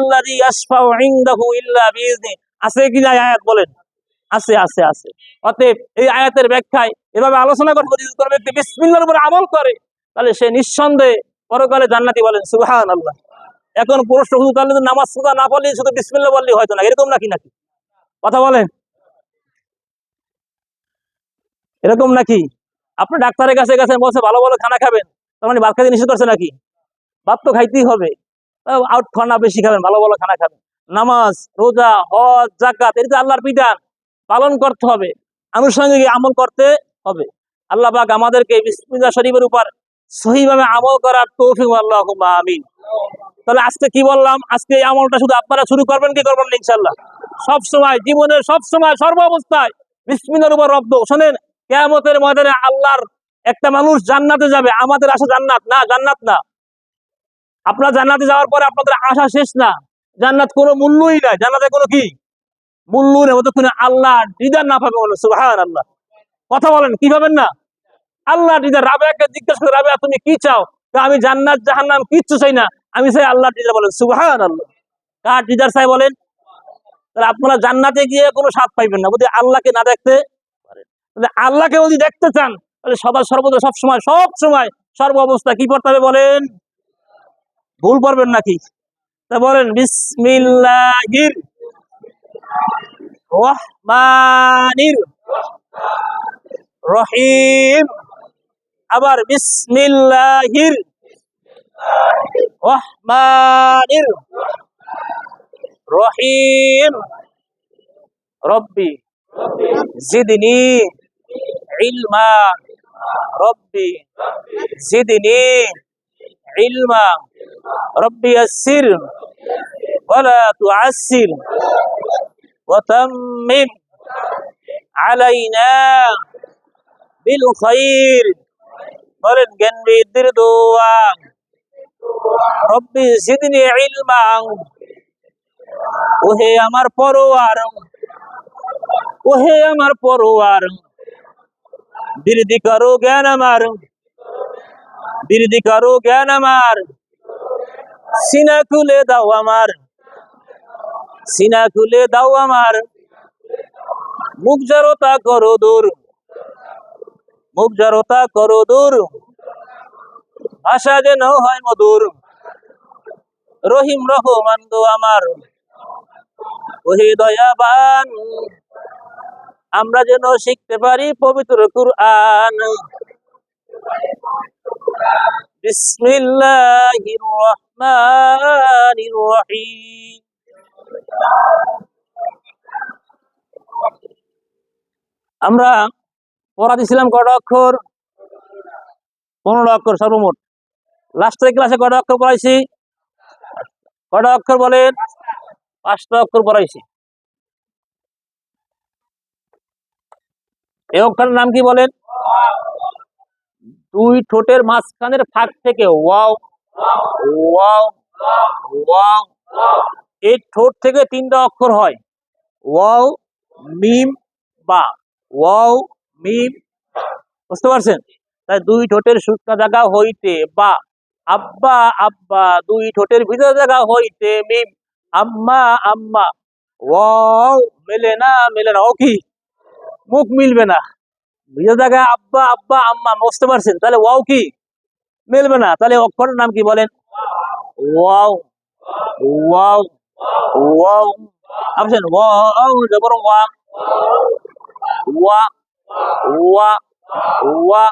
মাল্লাযী ইয়াশফাউ ইনদাহু ইল্লা বিইযনি। আছে কিনা আয়াত বলেন? আছে আছে আছে। অতএব এই আয়াতের ব্যাখ্যায় এভাবে আলোচনা করব, যদি কোনো ব্যক্তি বিসমিল্লাহর উপর আমল করে তাহলে সে নিঃসন্দেহে পরকালে জান্নাতি। বলেন সুবহানাল্লাহ। এখন প্রশ্ন, শুধু তাহলে নামাজ সুদা না পড়লে শুধু বিসমিল্লাহ বললেই হয়তো না, এরকম নাকি? নাকি কথা বলেন, এরকম নাকি? আপনি ডাক্তারের কাছে গেছেন, বলছে ভালো ভালো খানা খাবেন, তার মানে ভাত খাইতে নিষেধ করছে নাকি? ভাত তো খাইতেই হবে, আউট খানা বেশি খাবেন, ভালো ভালো খানা খাবেন। নামাজ, রোজা, হজ, যাকাত, এটা আল্লাহর বিধান, পালন করতে হবে, আনুষঙ্গিক আমল করতে হবে। আল্লাহ পাক আমাদেরকে বিসমিল্লাহ শরীফের উপর সহিভাবে আমল করার তৌফিক, আল্লাহুম্মা আমিন। তাহলে আজকে কি বললাম? আজকে এই আমলটা শুধু আপনারা শুরু করবেন, কি করবেন ইনশাআল্লাহ? সব সময়, জীবনের সব সময়, সর্ব অবস্থায় বিসমিল্লাহর উপর রব্দ। শোনেন, কিয়ামতের ময়দানে আল্লাহর একটা মানুষ জান্নাতে যাবে, আমাদের আশা জান্নাত না, জান্নাত না। আপনার জান্নাতে যাওয়ার পরে আপনাদের আশা শেষ না, জান্নাত কোনো মূল্যই নাই, জান্নাতে কোনো কি মূল্য নেই যতক্ষণ আল্লাহ দিদার না পাবে। বলেন সুবহানাল্লাহ। কথা বলেন, কি পাবেন না? আল্লাহ দিদার। রাবেয়াকে জিজ্ঞেস করে, রাবেয়া তুমি কি চাও? আমি জান্নাত জাহান্নাম কিচ্ছু চাই না, আমি চাই আল্লাহ দিদার। বলেন সুবহানাল্লাহ। কার দিদার চাই বলেন? তাহলে আপনারা জান্নাতে গিয়ে কোনো স্বাদ পাইবেন না যদি আল্লাহকে না দেখতে পারেন। তাহলে আল্লাহকে যদি দেখতে চান তাহলে সদা সর্বদা সব সময়, সব সময়, সর্ব অবস্থা কি পড়তে হবে বলেন? ভুল পড়বেন নাকি? তা বলেন বিসমিল্লাহির রহমানির রহিম। আবার বিসমিল্লাহির রহমানির রহিম। রব্বি জিদনি ইলমা, রব্বি জিদনি ইলমা, রব্বি ইয়াসসির ওয়ালা তুআসসির ওয়া তাম্মিম আলাইনা বিল খাইর। বলেন জ্ঞান বৃদ্ধির দোয়া। রব্বি জিদনি ইলমা, ওহে আমার পরওয়ার, ওহে আমার পরওয়ার, বৃদ্ধি করো জ্ঞান আমার, বৃদ্ধি করো জ্ঞান আমার। সিনা খুলে দাও আমার, সিনা খুলে দাও আমার। মুখ জড়তা করো দূর, মুখ জড়তা করো দূর। ভাষা যেন হয় মধুর, রহিম রহমান দো আমার, ওহে দয়াবান। আমরা যেন শিখতে পারি পবিত্র কুরআন। বিসমিল্লাহির রহমানির রহিম। আমরা পড়া দিছিলাম কয়টা অক্ষর? 15 অক্ষর সর্বমোট। লাস্টের ক্লাসে কয়টা অক্ষর পড়াইছি? কয়টা অক্ষর বলেন? 5টা অক্ষর পড়াইছি। এই অক্ষরের নাম কি বলেন? দুই ঠোঁটের মাঝখানের ফাঁক থেকে ওয়াও, ওয়াও, ওয়াও। এই ঠোঁট থেকে 3টা অক্ষর হয়, ওয়াও, মিম, বা। ওয়াও, মিম। বুঝতে পারছেন? তাই দুই ঠোঁটের শুকনা জায়গা হইতে বা। আব্বা, আব্বা। দুই ঠোঁটের ভিতর জায়গা হইতে মিম। আম্মা, আম্মা। ওয়াও মেলে না, মেলে না। ও কি? মুখ মিলবে না। ভিতর জায়গায় আব্বা, আব্বা, আম্মা। বুঝতে পারছেন? তাহলে ওয়াও কি? মিলবে না। তাহলে অক্ষরের নাম কি বলেন? Wow, wow, wow. আপনি ওয়াও জবর ওয়া, ওয়া, ওয়া, ওয়া,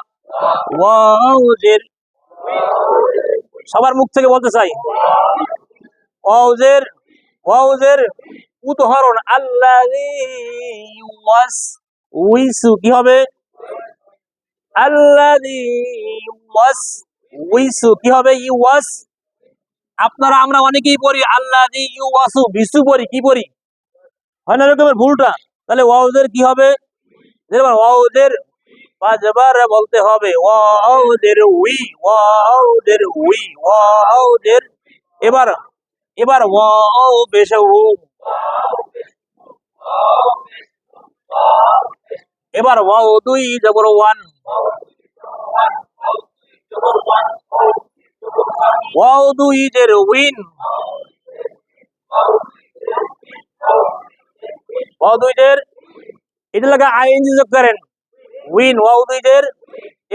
ওয়াও জের। সবার মুখ থেকে বলতে চাই, ওয়াও জের, ওয়াও জের উদাহরণ আল্লাযী ওয়াস, উইসু কি হবে? আল্লাযী ওয়াস, উইসু কি হবে? ইওয়াস। আপনারা আমরা অনেকেই পড়ি আল্লাযী ইওয়াসু, বিসু পড়ি, কি পড়ি? হয় না এরকমের ভুলটা? তাহলে ওয়াওদের কি হবে? ওয়াওদের পাঁচবার বলতে হবে, ওয়াওদের উই, ওয়াওদের উই, ওয়াওদের। এবার এবার ওয়াও পেশে উ, এবার ওয়াও দুই জবর ওয়ান, ওয়াও দুই জের উইন, ওয়াও দুইজের, এটা লাগে আইএনজি যোগ করেন, উইন ওয়াও দুইজের।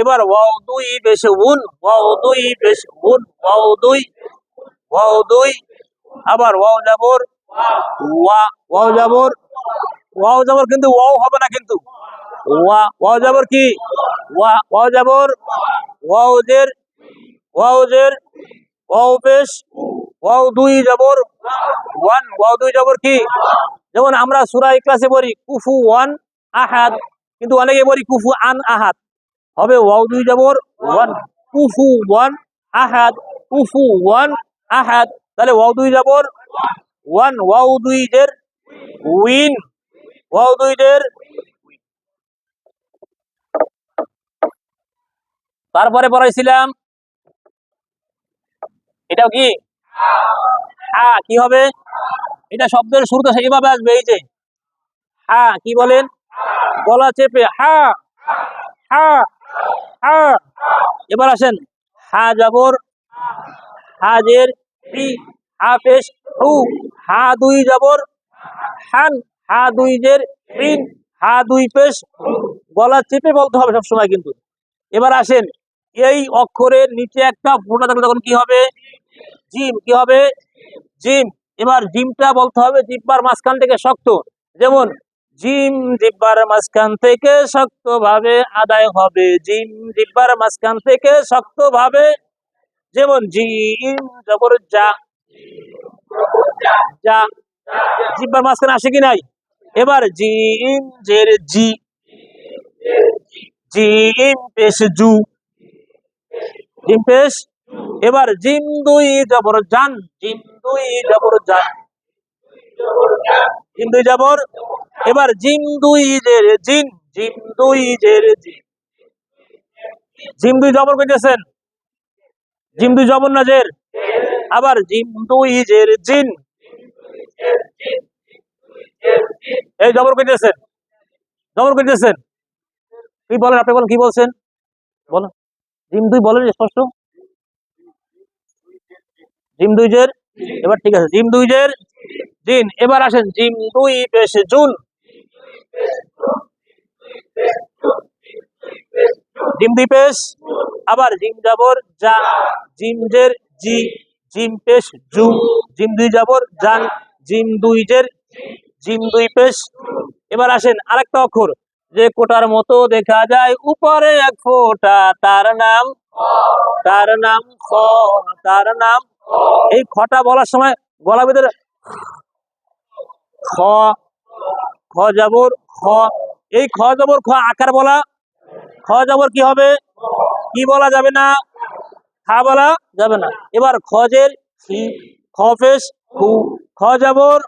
এবার ওয়াও দুই পেশ উন, ওয়াও দুই পেশ উন, ওয়াও দুই, আবার ওয়াও যাবর ওয়া, ওয়াও যাবর, ওয়াও যাবর কিন্তু ওয়াও হবে না কিন্তু, ওয়াও যাবর কি ওয়াও যাবর, ওয়াও জের, ওয়াও জের, ওয়াও পেশ, ওয়াও দুই যাবর ওয়ান, ওয়াও দুই যাবর কি, যেমন আমরা সূরা ইখলাসে পড়ি কুফু ওয়ান আহাদ, কিন্তু অনেকে পড়ি কুফু আন আহাদ, হবে ওয়াও দুই যাবর ওয়ান, কুফু ওয়ান আহাদ, কুফু ওয়ান আহাদ। তাহলে ওয়াও দুই যাবর ওয়ান, ওয়াও দুই জের উইন, ওয়াও দুই জের। তারপরে পড়াইছিলাম এটাও কি কি হবে, এটা শব্দের শুরুতে এইভাবে আসবে, এই যে কি বলেন, গলা চেপে হা হা হা। এবার আসেন হা যাবর, হাজের হি, হা পেশ হু, হা দুই যাবর হান, হা দুই জের রিন, হা দুই পেশ, গলা চেপে বলতে হবে সবসময় কিন্তু। এবার আসেন এই অক্ষরের নিচে একটা ফোঁটা থাকলে তখন কি হবে, জিম, কি হবে জিম। এবার জিমটা বলতে হবে জিব্বার মাঝখান থেকে শক্ত, যেমন জিম জিব্বার মাঝখান থেকে শক্ত ভাবে আদায় হবে, জিম জিব্বার মাঝখান থেকে শক্ত ভাবে, যেমন জিম জবর যা, যা জিব্বার মাঝখানে আসে কি নাই। এবার জিম জের জি, জিম পেশ জু, জিম পেশ। এবার জিম দুই জবর জান, জিম দুই জবর জান, জিম দুই জবর। এবার জিম দুই জের জিন, জিম দুই জের জিন, জিম দুই জবর কইতেছেন, জিম দুই জবর না জের, আবার জিম দুই জের জিন, এই জবর কইতেছেন, জবর কইতেছেন, কি বলেন আপনি, বলেন কি বলছেন, বলেন জিম দুই বলেন স্পষ্ট, জিম দুই জের। এবার ঠিক আছে, জিম দুই জের জিন। এবার আসেন জিম দুই পেশ জুন, জিম দুই পেশ, আবার জিম যাবর যা, জিম জের জি, জিম পেশ জু, জিম দুই যাবর জান, জিম দুই জের জিম দুই পেশ। এবার আসেন আরেকটা অক্ষর, যে কোটার মতো দেখা যায় উপরে এক ফোঁটা, তার নাম, তার নাম খ, তার নাম। এই খটা বলার সময় গলা ভিতরে খ, খ যাবর খ, এই খ যাবর খ আকার বলা, খ যাবর কি হবে, কি বলা যাবে না, খা বলা যাবে না। এবার খজের খি, খ পেশ খু, খ যাবর,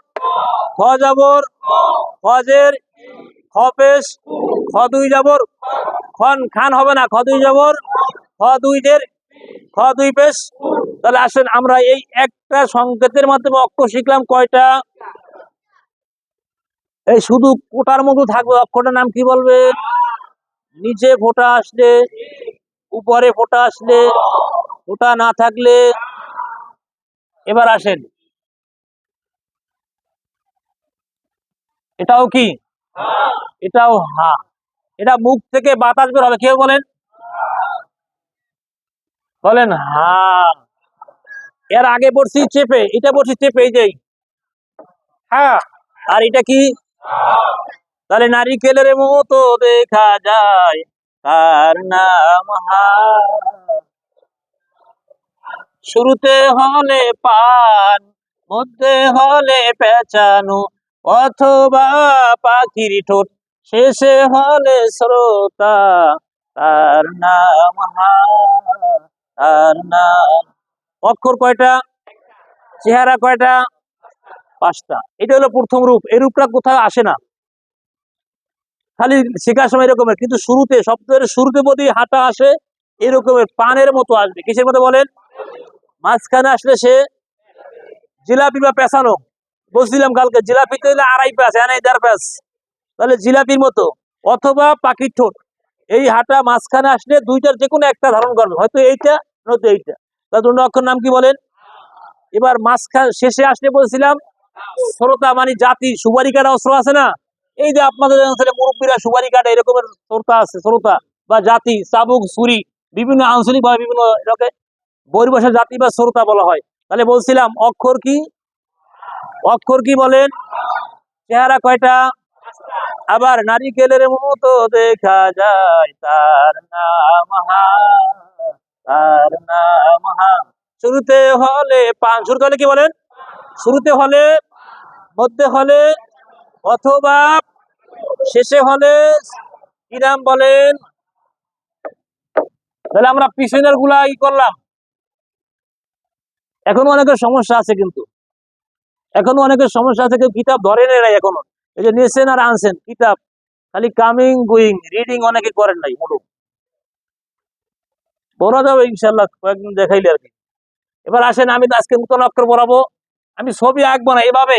খ যাবর, খজের খ পেশ, খ দুই যাবর খন, খান হবে না, খ দুই যাবর, খ দুই জের, খ দুই পেশ। তাহলে আসেন আমরা এই একটা সংকেতের মাধ্যমে অক্ষর শিখলাম কয়টা, এই শুধু কোটার মতো থাকবে, অক্ষরটার নাম কি বলবে, নিচে ফোঁটা আসলে, উপরে ফোঁটা আসলে, ফোঁটা না থাকলে। এবার আসেন এটাও কি, এটাও হা, এটা মুখ থেকে বাতাস বের হবে, কেউ বলেন, বলেন হা। এর আগে পড়ছি চেপে, এটা পড়ছি চেপে, এই যে হ্যাঁ, আর এটা কি, তাহলে নারিকেলের মতো দেখা যায় তার নাম হা, শুরুতে হলে পান, মধ্যে হলে পেঁচানো, অথবা পাখির ঠোঁট, শেষে হলে শ্রোতা, তার নাম হা, তার নাম। অক্ষর কয়টা, চেহারা কয়টা, পাঁচটা। এটা হলো প্রথম রূপ, এই রূপটা কোথাও আসে না, খালি শেখার সময় এরকমের, কিন্তু শুরুতে শব্দের শুরুতে যদি হাঁটা আসে এরকমের পানের মতো আসবে, কিসের মতো বলেন, মাঝখানে আসলে সে জিলাপি বা পেছানো, বলছিলাম কালকে জিলাপিতে হলে আড়াই প্যাঁচ, এনে 1.5 প্যাঁচ, তাহলে জিলাপির মতো, অথবা পাখির ঠোঁট, এই হাঁটা মাঝখানে আসলে দুইটার যে কোনো একটা ধারণ করবে, হয়তো এইটা নয়তো এইটা, তার দুটো অক্ষর নাম কি বলেন। এবার মাঝখানে শেষে আসলে বলছিলাম শ্রোতা মানে জাতি, সুপারি কাটা অস্ত্র আছে না, এই যে আপনাদের অঞ্চলে মুরব্বীরা সুপারি কাটে এরকমের শ্রোতা আছে, শ্রোতা বা জাতি, চাবুক, সুরি, বিভিন্ন আঞ্চলিক ভাবে বিভিন্ন এটাকে বহির্ভাষার জাতি বা শ্রোতা বলা হয়। তাহলে বলছিলাম অক্ষর কি? অক্ষর কি বলেন? চেহারা কয়টা? আবার নারিকেলের মতো দেখা যায়, তার নাম হা, তার নাম হা। শুরুতে হলে পান, শুরুতে হলে কি বলেন? শুরুতে হলে, মধ্যে হলে, অথবা শেষে হলে কি নাম বলেন? তাহলে আমরা পিছনের গুলা ই করলাম। এখনো অনেকের সমস্যা আছে, কিন্তু এখনো অনেকের সমস্যা আছে, কেউ কিতাব ধরেন নাই এখনো। এই যে নিয়েছেন আর আনছেন কিতাব, খালি কামিং গোয়িং, রিডিং অনেকে করেন নাই মোটো। পড়া যাবে ইনশাল্লাহ, কয়েকদিন দেখাইলে আর কি। এবার আসেন, আমি আজকে নতুন অক্ষর পড়াবো। আমি ছবি আঁকবো না, এভাবে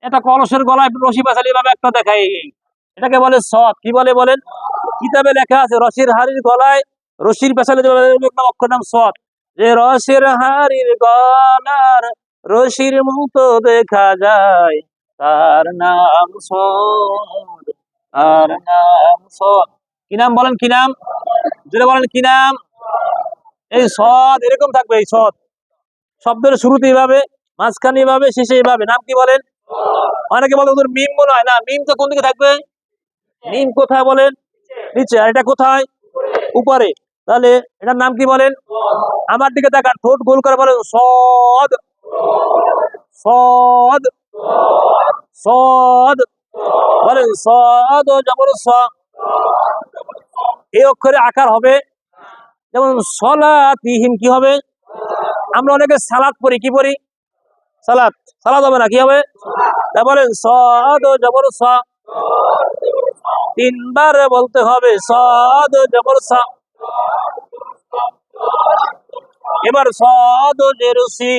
এটা কলসের গলায় রশি বাঁচালি এভাবে একটা দেখাই। এটাকে বলে সৎ। কি বলে বলেন? কিতাবে লেখা আছে রশির হাড়ির গলায় রশির পেছালে একটা অক্ষর নাম সৎ। যে রশির হাড়ির গলার রশির মতো দেখা যায়, তার নাম সৎ, তার নাম সৎ। কি নাম বলেন? কি নাম? যেটা বলেন কি নাম? এই সৎ এরকম থাকবে। এই সৎ শব্দের শুরুতে এইভাবে, মাঝখানে এইভাবে, শেষে এইভাবে। নাম কি বলেন? অনেকে বলে ওদের মিম মনে হয় না। মিম তো কোন দিকে থাকবে? মিম কোথায় বলেন? নিচে। আর এটা কোথায়? উপরে। তাহলে এটার নাম কি বলেন? আমার দিকে তাকান, ঠোঁট গোল করে বলেন সদ, সদ, সদ। বলেন সদ জবর স। এই অক্ষরে আকার হবে যেমন সলাতিহিম। কি হবে? আমরা অনেকে সালাত পড়ি, কি পড়ি? সালাত। সালাত হবে না, কি হবে? তা বলেন সদ জবর স। তিনবার বলতে হবে সদ জবর স। এবার সদ জেরুসি।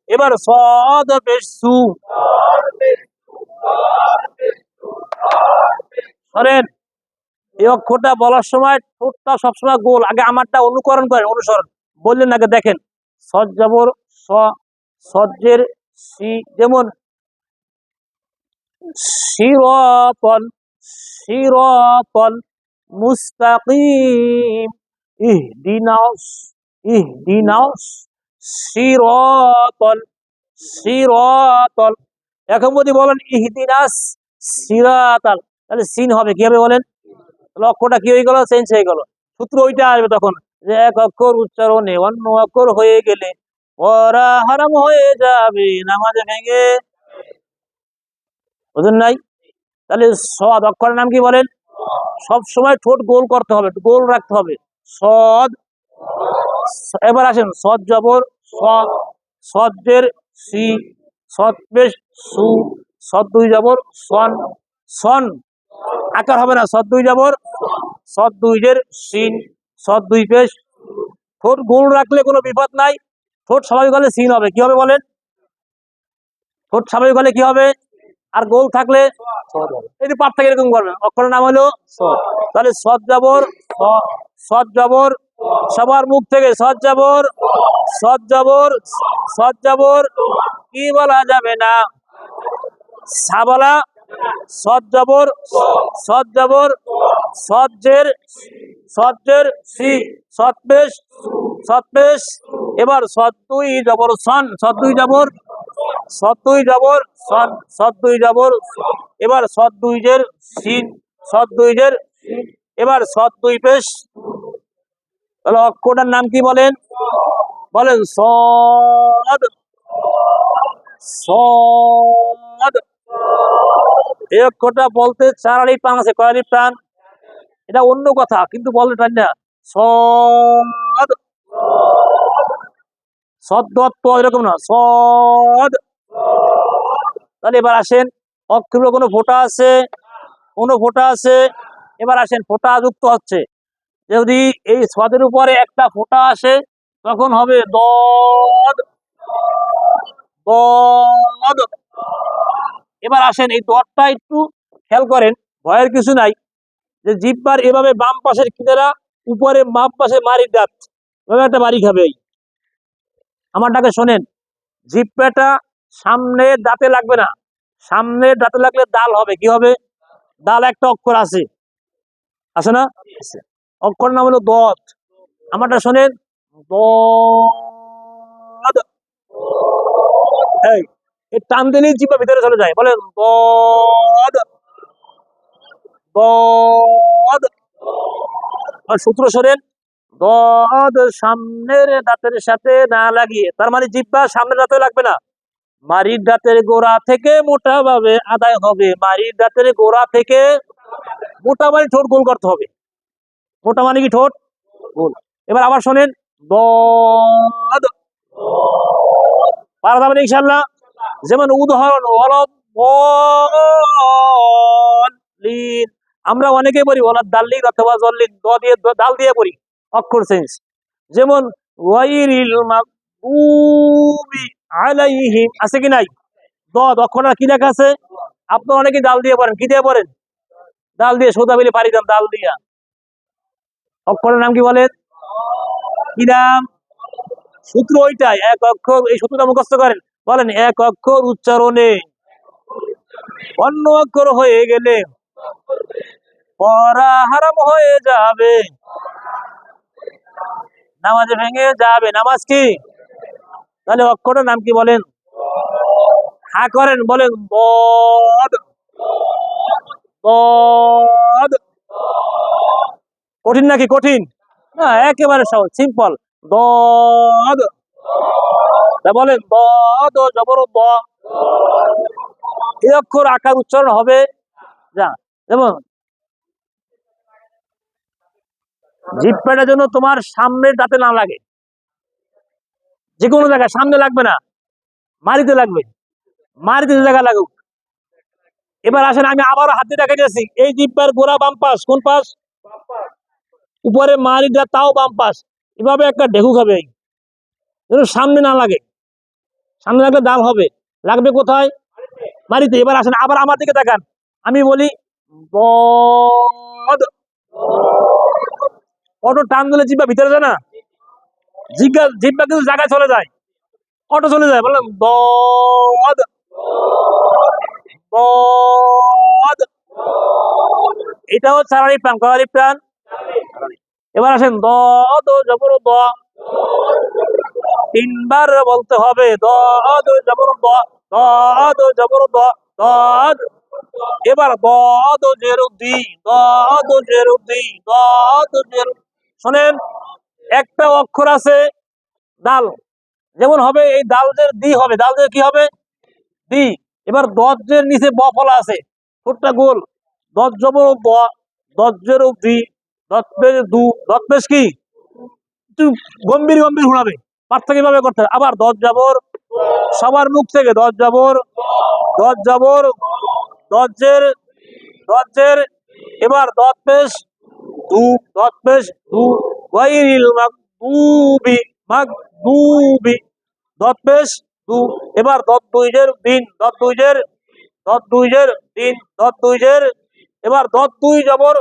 এবার সদ বেশু। শোনেন, এই অক্ষরটা বলার সময় ঠোঁটটা সবসময় গোল। আগে আমারটা অনুকরণ করেন, অনুসরণ বললেন আগে দেখেন। সদ জবর স, সজ্জের সি। যেমন সিরাতান, সিরাতান মুস্তাকিম। ইহদিনাস, ইহদিনাস সিরাতাল, সিরাতাল। এখন যদি বলেন ইহদিনাস সিরাতাল, তাহলে সিন হবে। কি হবে বলেন? লক্ষ্যটা কি হয়ে গেল? চেঞ্জ হয়ে গেল। সূত্র ওইটা আসবে তখন, যে এক অক্ষর উচ্চারণে অন্য অক্ষর হয়ে গেলে পড়া হারাম হয়ে যাবে, নামাজ ভেঙে। বুঝেন নাই? তাহলে সদ অক্ষরের নাম কি বলেন? সব সময় ঠোঁট গোল করতে হবে, গোল রাখতে হবে। সদ। এবার আসেন সদ জবর স, সজ্জের সি, সদ পেশ সু, সদ দুই জবর সন, সন। আকার হবে না, সদ দুই জবর, সদ দুই জের সিন, সদ দুই পেশ। ঠোঁট গোল রাখলে কোনো বিপদ নাই। ঠোঁট স্বাভাবিক হলে সিন হবে। কি হবে বলেন? ঠোঁট স্বাভাবিক হলে কি হবে? আর গোল থাকলে এই যে পার্থক্য এরকম করবেন। অক্ষরের নাম হলো সদ। তাহলে সদ জবর স, সদ জবর সবার মুখ থেকে সদ জবর, সদ জবর, সদ জবর কি বলা যাবে না, সা বলা। সদ জবর, সদ জবর, সজ্জের, সজ্জের সি, সৎপেশ, সৎপেশ। এবার সদ দুই জবর সন, সদ দুই জবর, সদ দুই জবর সন, সদ দুই জবর। এবার সদ দুই জের সিন, সদ দুই জের সিন। এবার সদ দুই পেশ। তাহলে অক্ষরটার নাম কি বলেন? বলেন সদ, সদ। এই অক্ষরটা বলতে চার আলিফ টান আছে। কয় আলিফ টান? এটা অন্য কথা, কিন্তু বলতে পারি না। সদ, সদ দত্ত এরকম না, সদ। তাহলে এবার আসেন, অক্ষরে কোনো ফোঁটা আছে? কোনো ফোঁটা আছে? এবার আসেন, ফোঁটা যুক্ত হচ্ছে। যদি এই সদের উপরে একটা ফোঁটা আসে তখন হবে দদ, দদ। এবার আসেন, এই দদটা একটু খেয়াল করেন, ভয়ের কিছু নাই। যে জিহ্বার এভাবে বাম পাশের কিনারা উপরে বাম পাশে মারি দাঁত, এভাবে একটা বাড়ি খাবে। আমারটাকে শোনেন, জিহ্বাটা সামনের দাঁতে লাগবে না, সামনের দাঁতে লাগলে দাল হবে। কি হবে? দাল একটা অক্ষর আছে, আছে না? আছে। অক্ষর নাম হলো দত। আমারটা শোনেন, দদ। এই টান দিলেই জিব্বা ভিতরে চলে যায়। বলেন দদ, দদ। আর সূত্র শোনেন, দদ সামনের দাঁতের সাথে না লাগিয়ে, তার মানে জিব্বা সামনের দাঁতে লাগবে না, মারির দাঁতের গোড়া থেকে মোটা ভাবে আদায় হবে। মারির দাঁতের গোড়া থেকে মোটা মানে ঠোঁট গোল করতে হবে। মোটা মানে কি ঠোঁট গোল। এবার আবার শোনেন, দদ। পারা যাবেন ইনশাল্লাহ। যেমন উদাহরণ হলো বলিন, আমরা অনেকে বলি ওলাদ দাল্লিন অথবা জল্লিন, দ দিয়ে দাল দিয়ে পড়ি, অক্ষর চেঞ্জ। যেমন ওয়াইরিল মাগদুবি আলাইহিম, আছে কি নাই? দদ অক্ষরটা কি লেখা আছে? আপনারা অনেকে দাল দিয়ে পড়েন। কি দিয়ে পড়েন? দাল দিয়ে। সোজা বিলে পারি দেন দাল দিয়া। অক্ষরের নাম কি বলেন? কি নাম? সূত্র ওইটাই, এক অক্ষর। এই সূত্রটা মুখস্থ করেন। বলেন, এক অক্ষর উচ্চারণে অন্য অক্ষর হয়ে গেলে পড়া হারাম হয়ে যাবে, নামাজে ভেঙে যাবে। নামাজ কি? তাহলে অক্ষরের নাম কি বলেন? হা করেন, বলেন বদ, বদ। কঠিন নাকি? কঠিন না, একেবারে সহজ, সিম্পল। দদ। বলেন দদ জবর দ। এই অক্ষর আকার উচ্চারণ হবে যা। যেমন জিহ্বাটা যেন তোমার সামনের দাঁতে না লাগে, যে কোনো জায়গায় সামনে লাগবে না, মারিতে লাগবে। মারিতে জায়গা লাগুক। এবার আসেন, আমি আবারও হাত দিয়ে দেখা দিয়েছি, এই জিহ্বার গোড়া বাম পাশ। কোন পাশ? উপরে মারিটা তাও বাম পাশ। এভাবে একটা ঢেকু খাবে, যেন সামনে না লাগে। সামনে লাগলে দাল হবে, লাগবে কোথায়? মারিতে। এবার আসেন, আবার আমার দিকে তাকান, আমি বলি বদ। অটো টান দিলে জিহ্বা ভিতরে যায় না? জিহ্বা কিন্তু জায়গায় চলে যায়, অটো চলে যায়। বললাম বদ, বদ। এটা হচ্ছে আড়াই প্রাণ। কড়াই প্রাণ। এবার আসেন, দ জবর দ, তিনবার বলতে হবে। দ জবর দ, দ জবর দ, দদ। এবার দদ জেরু দি, দদ জেরু দি, দদ জেরু। শোনেন, একটা অক্ষর আছে দাল, যেমন হবে এই দালদের দি হবে। দালদের কি হবে? দি। এবার দজ্জের নিচে ব ফলা আছে, ঠোঁটটা গোল। দজ জবর দ, দজ্জের দি, দত্তের দু। দত্তেশ কি? একটু গম্ভীর গম্ভীর শোনাবে, পার্থক্য ভাবে করতে হবে। আবার দজ যাবর, সবার মুখ থেকে দজ যাবর, দজ যাবর, দজ্জের, দজ্জের। এবার দত পেশ দু, দত পেশ দু। ওয়াইরিল মাগদুবি, মাগদুবি, দত পেশ দু। এবার দত দুইজের দিন, দত দুইজের, দত দুইজের দিন, দত দুইজের। এবার দত দুই জবর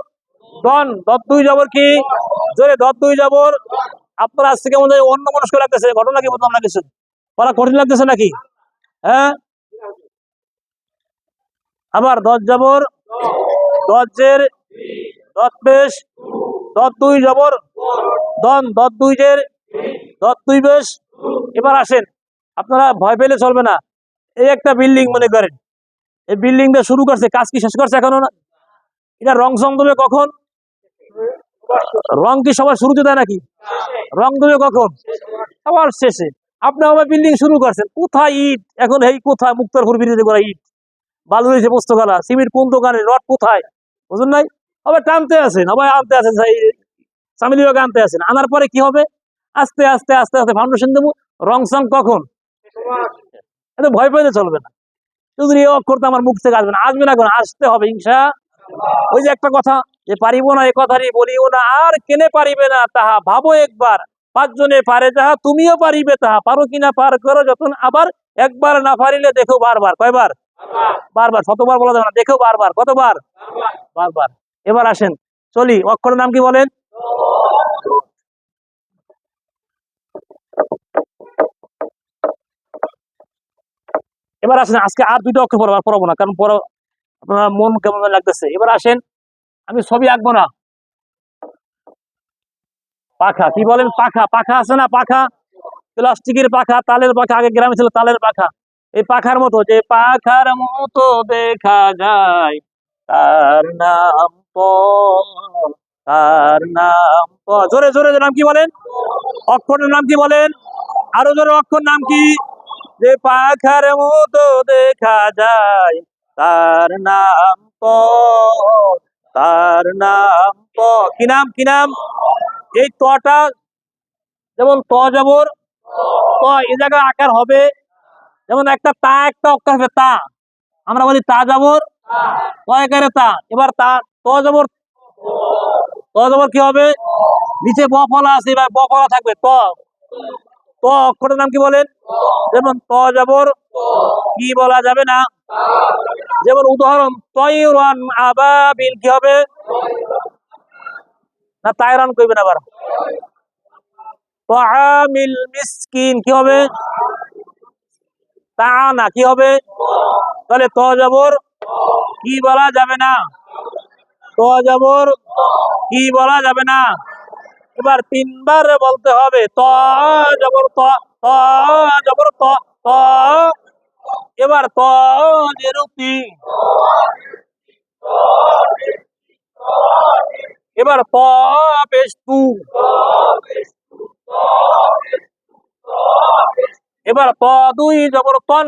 দন, দত দুই জবর কি? জোরে, দত দুই জবর। আপনার আজ থেকে মনে হয় অন্য মনস্ক লাগতেছে, ঘটনা কি বুঝলাম না কিছু, পড়া কঠিন লাগতেছে নাকি? হ্যাঁ। আবার দত জবর, দজ্জের, দত পেশ, দত দুই জবর দন, দত দুই জের, দত দুই বেশ। এবার আসেন, আপনারা ভয় পেলে চলবে না। এই একটা বিল্ডিং মনে করেন, এই বিল্ডিংটা শুরু করছে, কাজ কি শেষ করছে এখনো না? এটা রং সং দেবে কখন? রং কি সবার শুরুতে দেয় নাকি? রং দেবে কখন? আবার শেষে। আপনি আবার বিল্ডিং শুরু করছেন, কোথায় ইট এখন? এই কোথায় মুক্তারপুর ব্রিজে করা ইট, বালু হয়েছে পোস্তগালা, সিমেন্ট কোন দোকানে, রড কোথায়? বুঝুন নাই? আবার টানতে আছেন, আবার আনতে আছেন, সামিলিওকে আনতে আছেন। আনার পরে কি হবে? আস্তে আস্তে আস্তে আস্তে ফাউন্ডেশন দেবো। রং সং কখন? এত ভয় পেলে চলবে না। শুধু এই অক্ষর তো আমার মুখ থেকে আসবে না, আসবে না, আসতে হবে ইনশা। ওই যে একটা কথা, যে পারিব না এ কথারই বলিও না, আর কেনে পারিবে না তাহা ভাবো একবার। পাঁচজনে পারে যাহা তুমিও পারিবে তাহা, পারো কিনা পার করো যখন। আবার একবার না পারিলে দেখো বারবার। কয়বার? বারবার। শতবার বলা যাবে না, দেখো বারবার। কতবার? বারবার। এবার আসেন, চলি। অক্ষরের নাম কি বলেন? এবার আসেন, আজকে আর দুইটা অক্ষর পড়বো, আর পড়াবো না, কারণ পড়া আপনার মন কেমন যেন লাগতেছে। এবার আসেন, আমি ছবি আঁকবো না। পাখা, কি বলেন? পাখা, পাখা আছে না? পাখা, প্লাস্টিকের পাখা, তালের পাখা, আগে গ্রামে ছিল তালের পাখা। এই পাখার মতো, যে পাখার মতো দেখা যায়, তার নাম তার নাম জোরে জোরে নাম কি বলেন? অক্ষরের নাম কি বলেন? আরো জোরে, অক্ষর নাম কি? যে পাখার মতো দেখা যায়, তার নাম তার নাম কি নাম? কি নাম? এই তটা, যেমন ত জবর ত, এই জায়গায় আকার হবে যেমন একটা তা, একটা অক্ষর হবে তা, আমরা বলি তা জবর ত একারে তা। এবার তা, ত জবর কি হবে? নিচে ব ফলা আছে, এবার ব ফলা থাকবে ত। ত অক্ষরের নাম কি বলেন? যেমন ত জবর কি বলা যাবে না। যেমন উদাহরণ, তয়রান আবাবিল, কি হবে? না তায়রান কইবেন আবার। তাআমিল মিসকিন, কি হবে? তাআনা, কি হবে? তাহলে ত জবর কি বলা যাবে না, ত জবর কি বলা যাবে না। এবার তিনবার বলতে হবে, ত জবর ত, ত জবর ত, ত। এবার ত যেরুক্তি, এবার ত পেশ তু, এবার ত দুই জবর তন,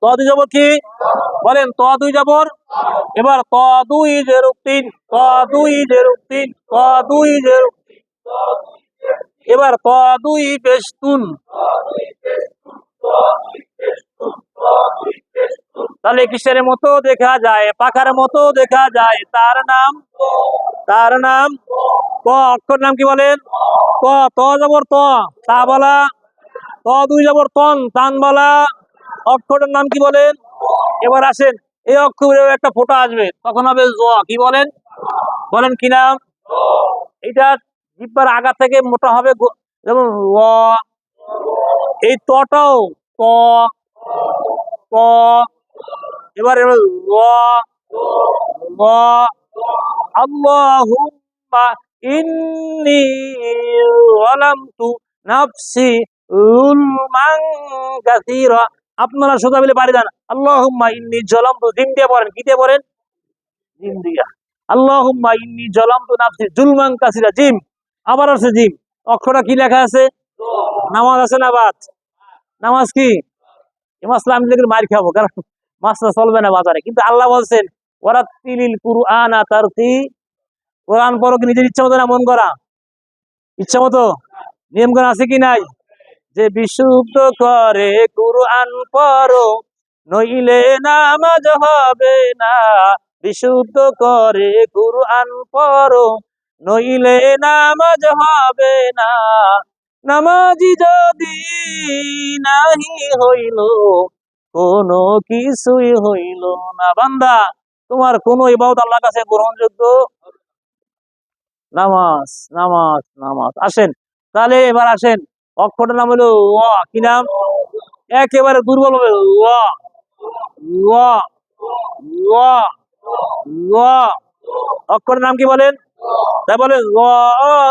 ত দুই জবর কি বলেন? ত দুই জবর। এবার ত দুই জেরুক তিন, ত দুই জেরুক তিন, ত দুই জেরুক। এবার ত দুই পেশ তুন। তাহলে কিসের মতো দেখা যায়? পাখার মতো দেখা যায়, তার নাম তার নাম ক। অক্ষর নাম কি বলেন? ক। ত জবর ত, তা বলা। ত দুই জবর তন, তান বলা। অক্ষরের নাম কি বলেন? এবার আসেন, এই অক্ষরের একটা ফোঁটা আসবে, তখন হবে জ, কি বলেন? বলেন কি নাম? এটা জিহ্বার আগা থেকে মোটা হবে, যেমন ল। এই তটাও ত, ত। এবার ল, ল। আল্লাহুম্মা ইন্নী যালামতু নাফসি যুলমান কাসীরা। আপনারা সোজা বলে পারি যান, আল্লাহুম্মা ইন্নী যালামতু, জিম দিয়ে পড়েন, কি দিয়ে পড়েন? জিম দিয়া। আল্লাহুম্মা ইন্নী যালামতু নাফসি যুলমান কাসীরা, জিম। আবার আছে জিম। অক্ষরটা কি লেখা আছে? নামাজ আছে না বাদ? নামাজ কি? এই মাসলা আমি দেখলে মার খাবো, কারণ মাসলা চলবে না বাজারে। কিন্তু আল্লাহ বলছেন, ওয়ারাত্তিলিল কুরআনা তারতিলা। কোরআন পড়ো কি নিজের ইচ্ছা মতো না মন করা? ইচ্ছা মতো। নিয়ম কানুন আছে কি নাই? যে বিশুদ্ধ করে কুরআন পড়ো, নইলে নামাজ হবে না। বিশুদ্ধ করে কুরআন পড়ো, নইলে নামাজ হবে না। নামাজি যদি নাহি হইল, কোনো কিছুই হইল না। বান্দা, তোমার কোন ইবাদত আল্লাহর কাছে গ্রহণযোগ্য? নামাজ, নামাজ, নামাজ। আসেন তাহলে, এবার আসেন, অক্ষরটার নাম হলো ও। কি নাম? একেবারে দুর্বল হবে ও, ও, ও, ও। অক্ষরের নাম কি বলেন? তাই বলে ল,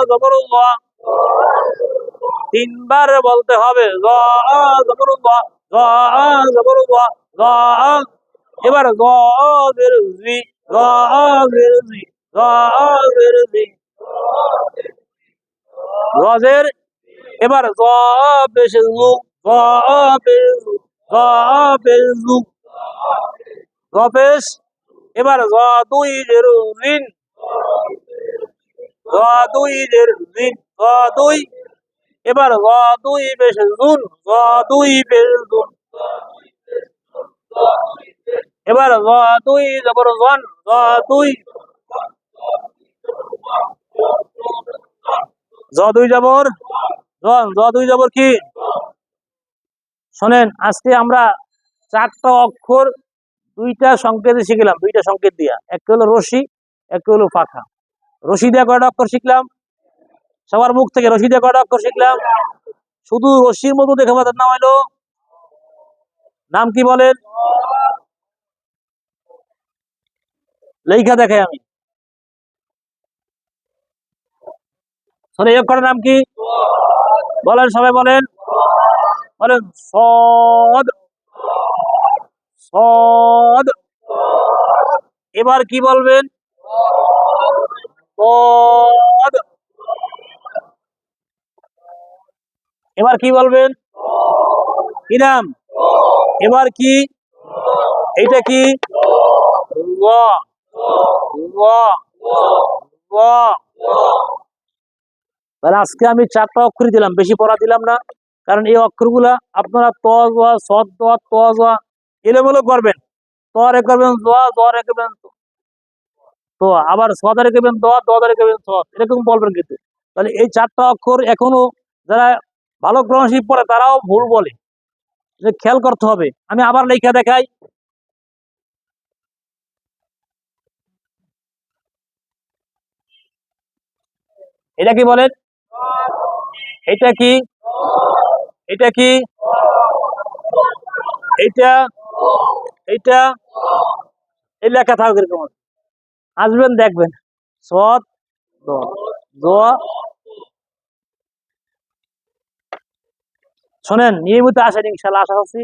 জবর ল। তিনবার বলতে হবে, ল জবর ল, ল জবর ল, ল। এবার গ বের জি, গ বের জি, গ বের জি, রজের। এবার জ পেশ জু, জ পেশ জু, জ পেশ জু, জ পেশ। এবার জ দুই জের জিন, জ দুই জের জিন, জ দুই। এবার জ দুই পেশ জুন, জ দুই পেশ জুন। এবার জ দুই জবর জন, জ দুই, জ দুই জবর জন, জ দুই জবর কি? শোনেন, আজকে আমরা চারটা অক্ষর দুইটা সংকেত শিখলাম, দুইটা সংকেত দিয়া। একটা হলো রশি, একটা হলো পাখা। রশি দিয়ে কয়টা অক্ষর শিখলাম? সবার মুখ থেকে রশি দিয়ে কয়টা অক্ষর শিখলাম? শুধু রশির মতো দেখে তার নাম হলো, নাম কি বলেন? লেখা দেখে আমি, এই অক্ষরের নাম কি বলেন, সবাই বলেন, বলেন সদ, সদ। এবার কি বলবেন? সদ। এবার কি বলবেন? কি নাম? এবার কি? এইটা কি? ল, ল, ল। তাহলে আজকে আমি 4টা অক্ষরই দিলাম, বেশি পড়া দিলাম না, কারণ এই অক্ষরগুলা আপনারা ত জোয়া, সদ দোয়া, ত জোয়া এলোমেলো করবেন। তরে করবেন জোয়া, জরে করবেন তো, আবার সদারে করবেন দোয়া, দরে করবেন সদ, এরকম বলবেন কিন্তু। তাহলে এই 4টা অক্ষর এখনো যারা ভালো গ্রহণশীল পড়ে তারাও ভুল বলে, যে খেয়াল করতে হবে। আমি আবার লেখা দেখাই। এটা কি বলেন? এটা কি? এটা কি? এইটা, এইটা, এই লেখা থাকবে এরকম, আসবেন দেখবেন সৎ দোয়া। শোনেন, নিয়মিত আসেন, ইনশাল্লাহ আশা করছি